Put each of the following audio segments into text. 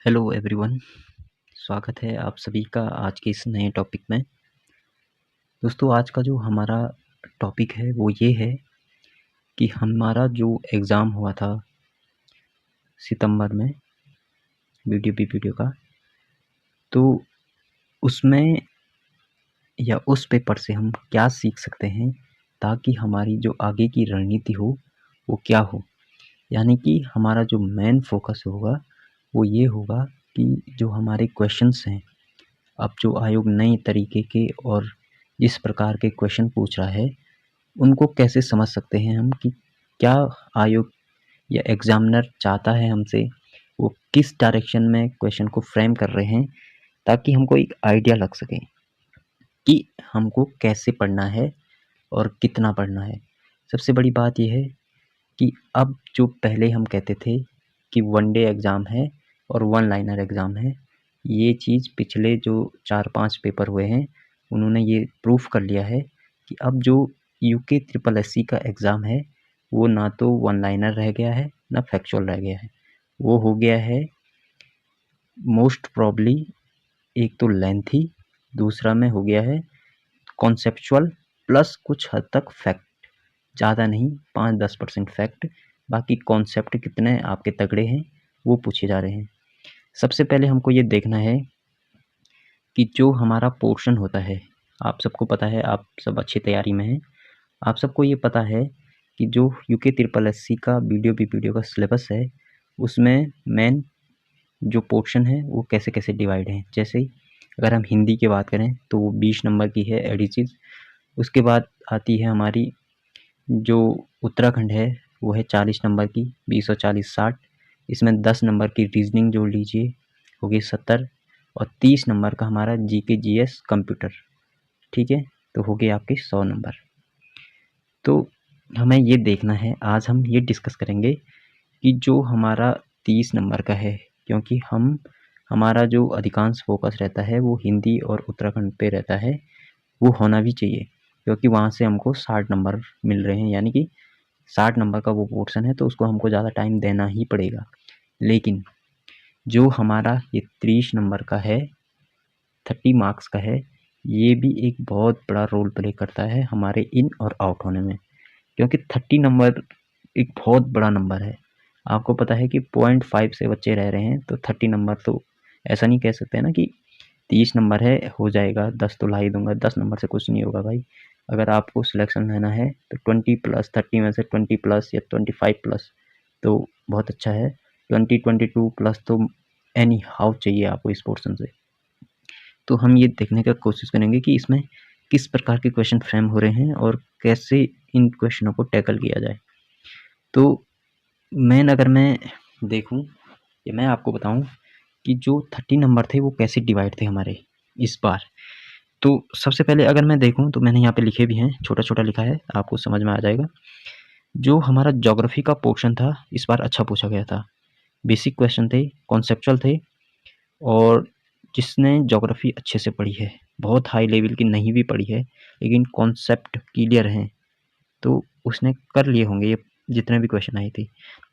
Hello everyone, स्वागत है आप सभी का आज के इस नए टॉपिक में। दोस्तों, आज का जो हमारा टॉपिक है वो ये है कि हमारा जो एग्ज़ाम हुआ था सितंबर में वीडियो का, तो उसमें या उस पेपर से हम क्या सीख सकते हैं ताकि हमारी जो आगे की रणनीति हो वो क्या हो। यानी कि हमारा जो मेन फोकस होगा वो ये होगा कि जो हमारे क्वेश्चंस हैं, अब जो आयोग नए तरीके के और जिस प्रकार के क्वेश्चन पूछ रहा है उनको कैसे समझ सकते हैं हम कि क्या आयोग या एग्जामिनर चाहता है हमसे, वो किस डायरेक्शन में क्वेश्चन को फ्रेम कर रहे हैं, ताकि हमको एक आइडिया लग सके कि हमको कैसे पढ़ना है और कितना पढ़ना है। सबसे बड़ी बात यह है कि अब जो पहले हम कहते थे कि वन डे एग्ज़ाम है और वन लाइनर एग्ज़ाम है, ये चीज़ पिछले जो 4-5 पेपर हुए हैं उन्होंने ये प्रूफ कर लिया है कि अब जो यूके ट्रिपल एससी का एग्ज़ाम है वो ना तो वन लाइनर रह गया है ना फैक्चुअल रह गया है। वो हो गया है मोस्ट प्रॉब्ली एक तो लेंथी, दूसरा में हो गया है कॉन्सेप्चुअल प्लस कुछ हद तक फैक्ट। ज़्यादा नहीं, 5-10% फैक्ट, बाकी कॉन्सेप्ट कितने आपके तगड़े हैं वो पूछे जा रहे हैं। सबसे पहले हमको ये देखना है कि जो हमारा पोर्शन होता है, आप सबको पता है, आप सब अच्छी तैयारी में हैं, आप सबको ये पता है कि जो यूके ट्रिपल एससी का वीडियो का सिलेबस है उसमें मेन जो पोर्शन है वो कैसे कैसे डिवाइड हैं। जैसे अगर हम हिंदी की बात करें तो वो 20 नंबर की है एडिसिव। उसके बाद आती है हमारी जो उत्तराखंड है वो है 40 नंबर की, 20 और 40 60। इसमें 10 नंबर की रीजनिंग जोड़ लीजिए, हो गई 70, और 30 नंबर का हमारा जीके जीएस कंप्यूटर। ठीक है, तो हो गए आपके 100 नंबर। तो हमें ये देखना है, आज हम ये डिस्कस करेंगे कि जो हमारा 30 नंबर का है, क्योंकि हमारा जो अधिकांश फोकस रहता है वो हिंदी और उत्तराखंड पे रहता है, वो होना भी चाहिए क्योंकि वहाँ से हमको 60 नंबर मिल रहे हैं, यानी कि 60 नंबर का वो पोर्शन है तो उसको हमको ज़्यादा टाइम देना ही पड़ेगा। लेकिन जो हमारा ये 30 नंबर का है, 30 मार्क्स का है, ये भी एक बहुत बड़ा रोल प्ले करता है हमारे इन और आउट होने में, क्योंकि 30 नंबर एक बहुत बड़ा नंबर है। आपको पता है कि 0.5 से बच्चे रह रहे हैं, तो 30 नंबर तो ऐसा नहीं कह सकते ना कि 30 नंबर है हो जाएगा, 10 तो ला ही दूंगा। 10 नंबर से कुछ नहीं होगा भाई। अगर आपको सिलेक्शन लेना है तो 20+ 30 में से 20+ या 25+ तो बहुत अच्छा है। 22+ तो एनी हाउ चाहिए आपको इस पोर्शन से। तो हम ये देखने का कोशिश करेंगे कि इसमें किस प्रकार के क्वेश्चन फ्रेम हो रहे हैं और कैसे इन क्वेश्चनों को टैकल किया जाए। तो अगर मैं देखूं या मैं आपको बताऊं कि जो 30 नंबर थे वो कैसे डिवाइड थे हमारे इस बार। तो सबसे पहले अगर मैं देखूं तो मैंने यहाँ पे लिखे भी हैं, छोटा छोटा लिखा है, आपको समझ में आ जाएगा। जो हमारा ज्योग्राफी का पोर्शन था इस बार अच्छा पूछा गया था। बेसिक क्वेश्चन थे, कॉन्सेप्चुअल थे, और जिसने ज्योग्राफी अच्छे से पढ़ी है, बहुत हाई लेवल की नहीं भी पढ़ी है लेकिन कॉन्सेप्ट क्लियर हैं, तो उसने कर लिए होंगे ये जितने भी क्वेश्चन आए थे।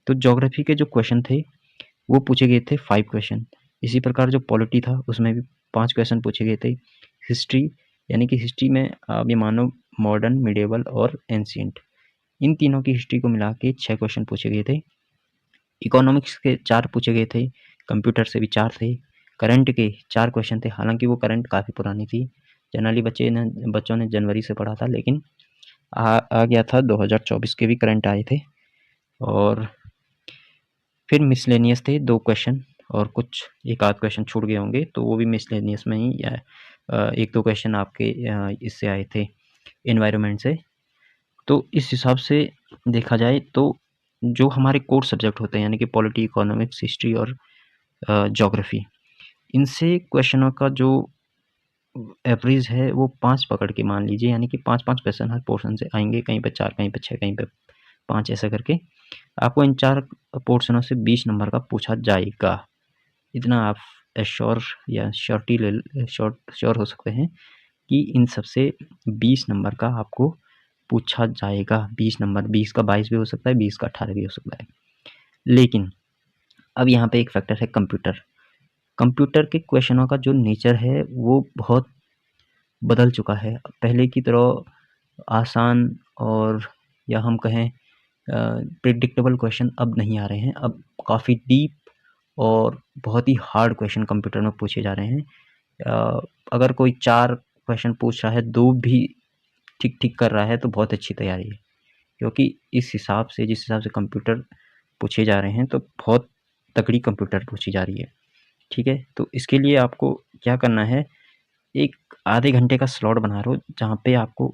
तो ज्योग्राफी के जो क्वेश्चन थे वो पूछे गए थे 5 क्वेश्चन। इसी प्रकार जो पॉलिटी था उसमें भी 5 क्वेश्चन पूछे गए थे। हिस्ट्री, यानी कि हिस्ट्री में आप ये मानो मॉडर्न, मिडिएवल और एंशिएंट, इन तीनों की हिस्ट्री को मिला के 6 क्वेश्चन पूछे गए थे। इकोनॉमिक्स के 4 पूछे गए थे, कंप्यूटर से भी 4 थे, करंट के 4 क्वेश्चन थे। हालांकि वो करंट काफ़ी पुरानी थी, जनरली बच्चों ने जनवरी से पढ़ा था, लेकिन आ गया था 2024 के भी करंट आए थे। और फिर मिसलेनियस थे 2 क्वेश्चन, और कुछ एक आध क्वेश्चन छूट गए होंगे तो वो भी मिसलेनियस में ही, या 1-2 क्वेश्चन आपके इससे आए थे, एनवायरनमेंट से। तो इस हिसाब से देखा जाए तो जो हमारे कोर सब्जेक्ट होते हैं, यानी कि पॉलिटी, इकोनॉमिक्स, हिस्ट्री और ज्योग्राफी, इनसे क्वेश्चनों का जो एवरेज है वो 5 पकड़ के मान लीजिए, यानी कि 5-5 क्वेश्चन हर पोर्शन से आएंगे, कहीं पे 4, कहीं पे 6, कहीं पे 5, ऐसा करके आपको इन 4 पोर्शनों से 20 नंबर का पूछा जाएगा। इतना आप एश्योर या श्योर हो सकते हैं कि इन सबसे 20 नंबर का आपको पूछा जाएगा। 20 नंबर, 20 का 22 भी हो सकता है, 20 का 18 भी हो सकता है। लेकिन अब यहाँ पे एक फैक्टर है कंप्यूटर। कंप्यूटर के क्वेश्चनों का जो नेचर है वो बहुत बदल चुका है। पहले की तरह आसान और या हम कहें प्रेडिक्टेबल क्वेश्चन अब नहीं आ रहे हैं। अब काफ़ी डीप और बहुत ही हार्ड क्वेश्चन कंप्यूटर में पूछे जा रहे हैं। अगर कोई 4 क्वेश्चन पूछ रहा है, 2 भी ठीक-ठीक कर रहा है तो बहुत अच्छी तैयारी है। क्योंकि इस हिसाब से जिस हिसाब से कंप्यूटर पूछे जा रहे हैं तो बहुत तगड़ी कंप्यूटर पूछी जा रही है। ठीक है? तो इसके लिए आपको क्या करना है, एक आधे घंटे का स्लॉट बना लो जहाँ पे आपको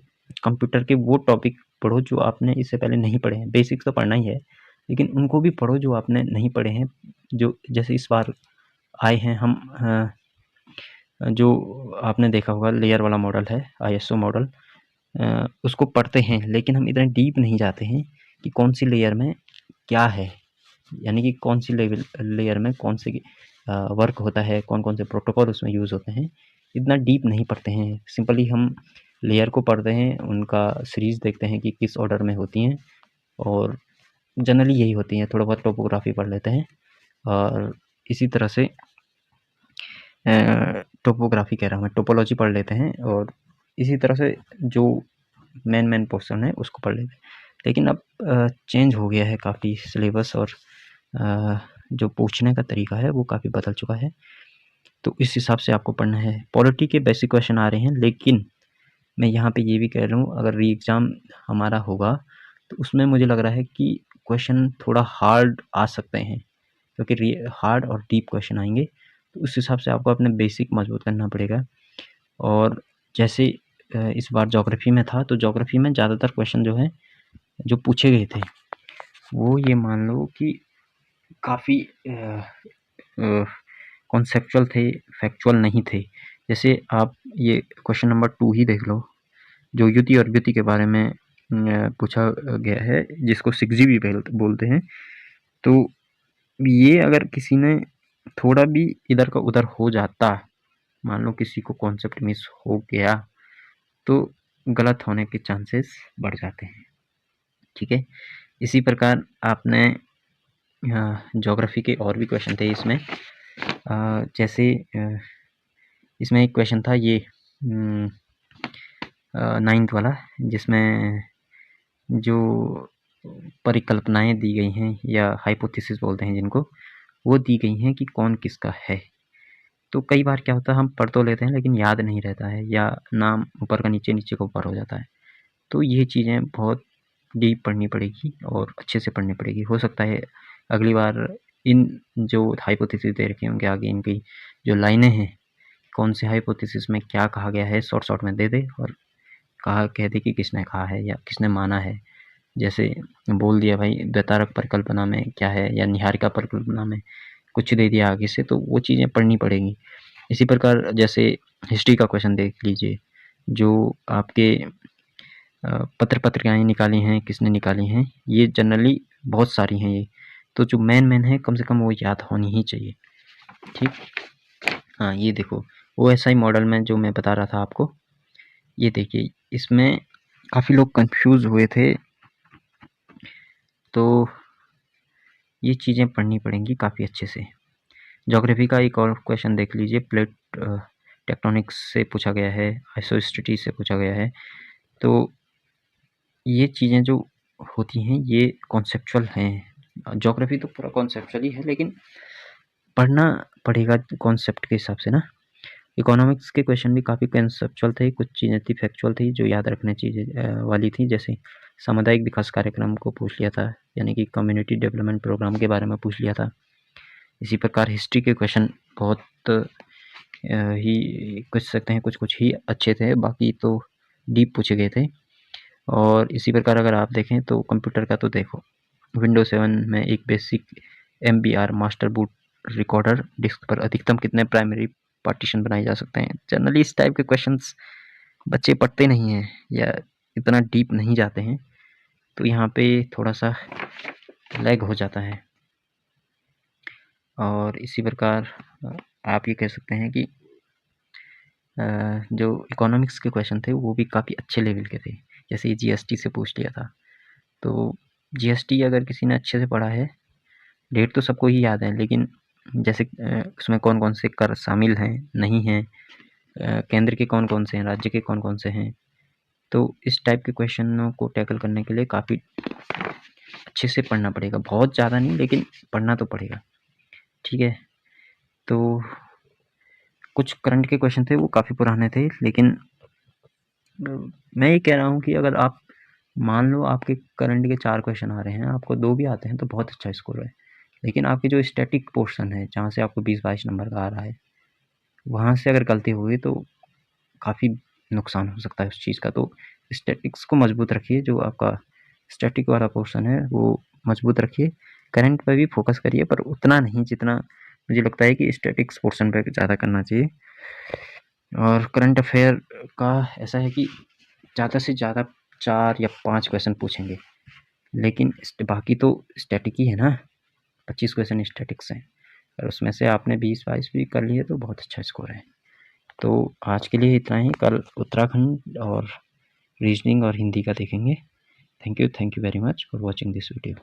कंप्यूटर के वो टॉपिक पढ़ो जो आपने इससे पहले नहीं पढ़े हैं। बेसिक्स तो पढ़ना ही है, लेकिन उनको भी पढ़ो जो आपने नहीं पढ़े हैं। जो जैसे इस बार आए हैं हम जो आपने देखा होगा लेयर वाला मॉडल है, आईएसओ मॉडल, उसको पढ़ते हैं, लेकिन हम इतने डीप नहीं जाते हैं कि कौन सी लेयर में क्या है, यानी कि कौन सी लेयर में कौन से वर्क होता है, कौन-कौन से प्रोटोकॉल उसमें यूज़ होते हैं, इतना डीप नहीं पढ़ते हैं। सिंपली हम लेयर को पढ़ते हैं, उनका सीरीज़ देखते हैं कि किस ऑर्डर में होती हैं और जनरली यही होती हैं। थोड़ा बहुत टोपोग्राफी पढ़ लेते हैं और इसी तरह से टोपोग्राफी कह रहा हूँ मैं, टोपोलॉजी पढ़ लेते हैं और इसी तरह से जो मेन पोर्शन है उसको पढ़ लेते हैं। लेकिन अब चेंज हो गया है काफ़ी सिलेबस और जो पूछने का तरीका है वो काफ़ी बदल चुका है। तो इस हिसाब से आपको पढ़ना है। पॉलिटी के बेसिक क्वेश्चन आ रहे हैं, लेकिन मैं यहाँ पे ये भी कह रहा हूँ, अगर री-एग्ज़ाम हमारा होगा तो उसमें मुझे लग रहा है कि क्वेश्चन थोड़ा हार्ड आ सकते हैं, क्योंकि हार्ड और डीप क्वेश्चन आएंगे। तो उस हिसाब से आपको अपने बेसिक मजबूत करना पड़ेगा। और जैसे इस बार ज्योग्राफी में था, तो ज्योग्राफी में ज़्यादातर क्वेश्चन जो है जो पूछे गए थे वो ये मान लो कि काफ़ी कॉन्सेप्चुअल थे, फैक्चुअल नहीं थे। जैसे आप ये क्वेश्चन नंबर 2 ही देख लो, जो युति और व्युति के बारे में पूछा गया है, जिसको 6G भी बोलते हैं। तो ये अगर किसी ने थोड़ा भी इधर का उधर हो जाता, मान लो किसी को कॉन्सेप्ट मिस हो गया, तो गलत होने के चांसेस बढ़ जाते हैं। ठीक है? इसी प्रकार आपने ज्योग्राफी के और भी क्वेश्चन थे इसमें। जैसे इसमें एक क्वेश्चन था ये 9th वाला, जिसमें जो परिकल्पनाएं दी गई हैं या हाइपोथेसिस बोलते हैं जिनको, वो दी गई हैं कि कौन किसका है। तो कई बार क्या होता है, हम पढ़ तो लेते हैं लेकिन याद नहीं रहता है, या नाम ऊपर का नीचे, नीचे का ऊपर हो जाता है। तो ये चीज़ें बहुत डीप पढ़नी पड़ेगी और अच्छे से पढ़नी पड़ेगी। हो सकता है अगली बार इन जो हाइपोथेसिस दे रखे होंगे आगे, इनकी जो लाइनें हैं, कौन से हाइपोथेसिस में क्या कहा गया है, शॉर्ट में दे दे और कह दे कि किसने कहा है या किसने माना है। जैसे बोल दिया भाई द्वैतारक परिकल्पना में क्या है, या निहारिका परिकल्पना में कुछ दे दिया आगे से, तो वो चीज़ें पढ़नी पड़ेंगी। इसी प्रकार जैसे हिस्ट्री का क्वेश्चन देख लीजिए, जो आपके पत्रिकाएँ निकाली हैं, किसने निकाली हैं, ये जनरली बहुत सारी हैं ये। तो जो मेन है कम से कम वो याद होनी ही चाहिए। ठीक? हाँ, ये देखो OSI मॉडल में जो मैं बता रहा था आपको, ये देखिए इसमें काफ़ी लोग कंफ्यूज हुए थे, तो ये चीज़ें पढ़नी पड़ेंगी काफ़ी अच्छे से। ज्योग्राफी का एक और क्वेश्चन देख लीजिए, प्लेट टेक्टोनिक्स से पूछा गया है, आइसोस्टेटिक्स से पूछा गया है। तो ये चीज़ें जो होती हैं ये कॉन्सेप्चुअल हैं। ज्योग्राफी तो पूरा कॉन्सेप्चुअल ही है, लेकिन पढ़ना पड़ेगा कॉन्सेप्ट के हिसाब से ना। इकोनॉमिक्स के क्वेश्चन भी काफ़ी कंसेप्चुअल थे, कुछ चीज़ें थी फैक्चुअल थी जो याद रखने चीज़ें वाली थी। जैसे सामुदायिक विकास कार्यक्रम को पूछ लिया था, यानी कि कम्युनिटी डेवलपमेंट प्रोग्राम के बारे में पूछ लिया था। इसी प्रकार हिस्ट्री के क्वेश्चन बहुत ही कुछ सकते हैं, कुछ ही अच्छे थे, बाकी तो डीप पूछे गए थे। और इसी प्रकार अगर आप देखें तो कंप्यूटर का तो देखो, विंडोज 7 में एक basic MBR master boot recorder disk पर अधिकतम कितने प्राइमरी पार्टीशन बनाए जा सकते हैं। जनरली इस टाइप के क्वेश्चंस बच्चे पढ़ते नहीं हैं या इतना डीप नहीं जाते हैं, तो यहाँ पे थोड़ा सा लैग हो जाता है। और इसी प्रकार आप ये कह सकते हैं कि जो इकोनॉमिक्स के क्वेश्चन थे वो भी काफ़ी अच्छे लेवल के थे। जैसे ये GST से पूछ लिया था, तो GST अगर किसी ने अच्छे से पढ़ा है, डेट तो सबको ही याद है, लेकिन जैसे उसमें कौन कौन से कर शामिल हैं, नहीं हैं, केंद्र के कौन कौन से हैं, राज्य के कौन कौन से हैं। तो इस टाइप के क्वेश्चनों को टैकल करने के लिए काफ़ी अच्छे से पढ़ना पड़ेगा, बहुत ज़्यादा नहीं लेकिन पढ़ना तो पड़ेगा, ठीक है। तो कुछ करंट के क्वेश्चन थे वो काफ़ी पुराने थे, लेकिन मैं ये कह रहा हूँ कि अगर आप मान लो आपके करंट के 4 क्वेश्चन आ रहे हैं, आपको 2 भी आते हैं तो बहुत अच्छा स्कोर है। लेकिन आपकी जो स्टैटिक पोर्शन है, जहाँ से आपको 20-22 नंबर का आ रहा है, वहाँ से अगर गलती हुई तो काफ़ी नुकसान हो सकता है उस चीज़ का। तो स्टैटिक्स को मजबूत रखिए, जो आपका स्टैटिक वाला पोर्शन है वो मजबूत रखिए। करंट पे भी फोकस करिए, पर उतना नहीं जितना मुझे लगता है कि स्टैटिक्स पोर्शन पे ज़्यादा करना चाहिए। और करंट अफेयर का ऐसा है कि ज़्यादा से ज़्यादा 4 या 5 क्वेश्चन पूछेंगे, लेकिन बाकी तो स्टैटिक ही है ना, 25 क्वेश्चन स्टैटिक्स हैं, और उसमें से आपने 20-22 भी कर लिए तो बहुत अच्छा स्कोर है। तो आज के लिए इतना ही, कल उत्तराखंड और रीजनिंग और हिंदी का देखेंगे। Thank you very much for watching this video.